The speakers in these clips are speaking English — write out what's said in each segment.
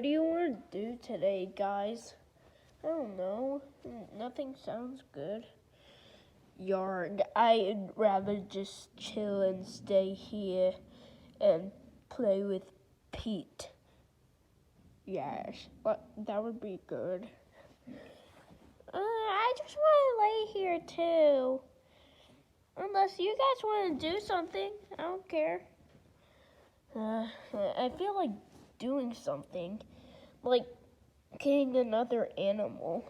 what do you want to do today, guys? I don't know. Nothing sounds good. Yarg, I'd rather just chill and stay here and play with Pete. Yes, but that would be good. I just want to lay here too. Unless you guys want to do something, I don't care. I feel like doing something, like getting another animal.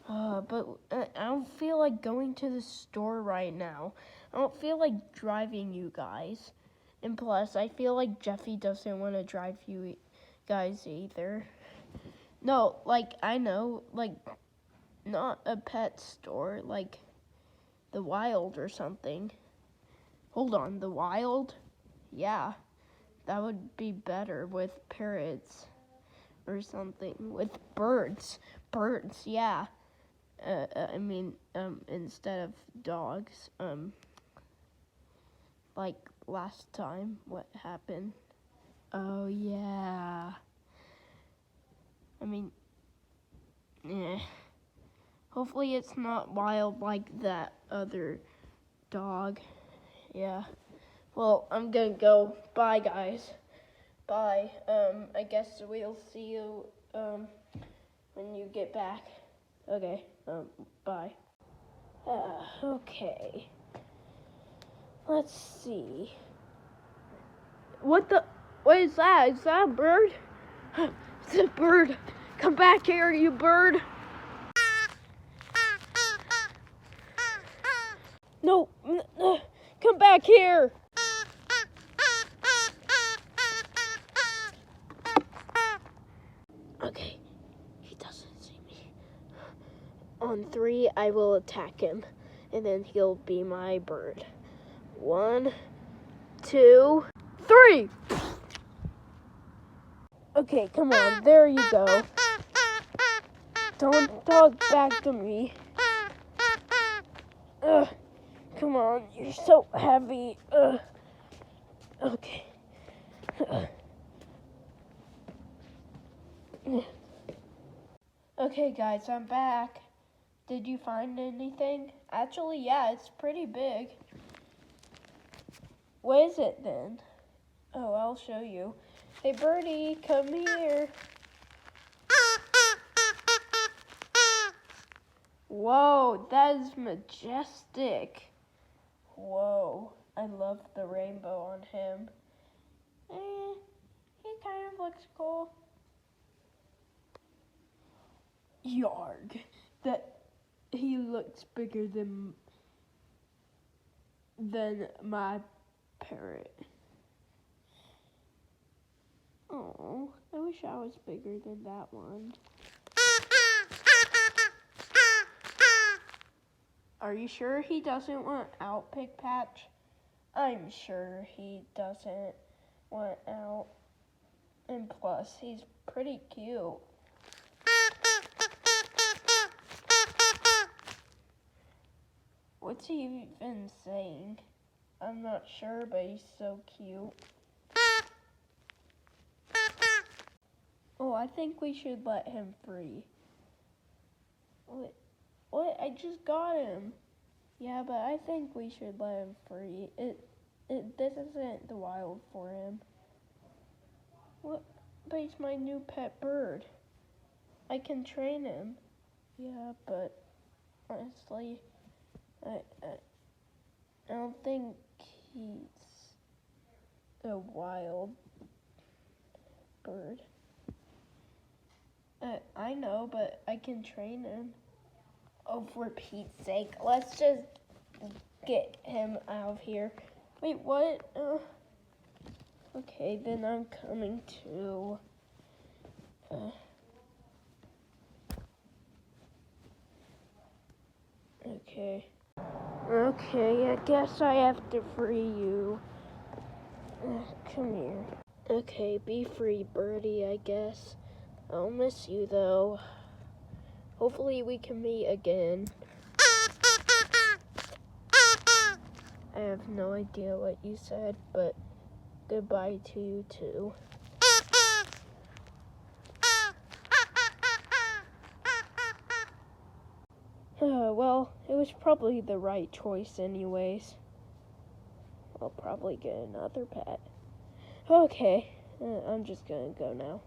But I don't feel like going to the store right now. I don't feel like driving you guys. And plus, I feel like Jeffy doesn't want to drive you guys either. No, like, I know, like, not a pet store, like the Wild or something. Hold on, the Wild? Yeah, that would be better with parrots or something. With birds. Birds, yeah. Instead of dogs, like last time, what happened? Oh, yeah. Hopefully it's not wild like that other dog. Yeah. Well, I'm gonna go. Bye, guys. Bye. I guess we'll see you, when you get back. Okay, bye. Okay. Let's see. What is that? Is that a bird? It's a bird. Come back here, you bird. No, come back here. Okay, he doesn't see me. On 3, I will attack him, and then he'll be my bird. 1, 2, 3. Okay, come on, there you go. Don't talk back to me. Ugh, come on, you're so heavy. Ugh. Okay. Okay, guys, I'm back. Did you find anything? Actually, yeah, it's pretty big. What is it then? Oh, I'll show you. Hey, birdie, come here. Whoa, that is majestic. Whoa, I love the rainbow on him. He kind of looks cool. Yarg, that he looks bigger than my parrot. Oh, I wish I was bigger than that one. Are you sure he doesn't want out, Pig Patch? I'm sure he doesn't want out. And plus, he's pretty cute. What's he even saying? I'm not sure, but he's so cute. Oh, I think we should let him free. What? I just got him. Yeah, but I think we should let him free. This isn't the Wild for him. What? But he's my new pet bird. I can train him. Yeah, but honestly, I don't think he's a wild bird. I know, but I can train him. Oh, for Pete's sake, let's just get him out of here. Wait, what? Okay, then I'm coming too. Okay, I guess I have to free you. Come here. Okay, be free, birdie, I guess. I'll miss you, though. Hopefully we can meet again. I have no idea what you said, but goodbye to you, too. Well, it was probably the right choice anyways. I'll probably get another pet. Okay, I'm just gonna go now.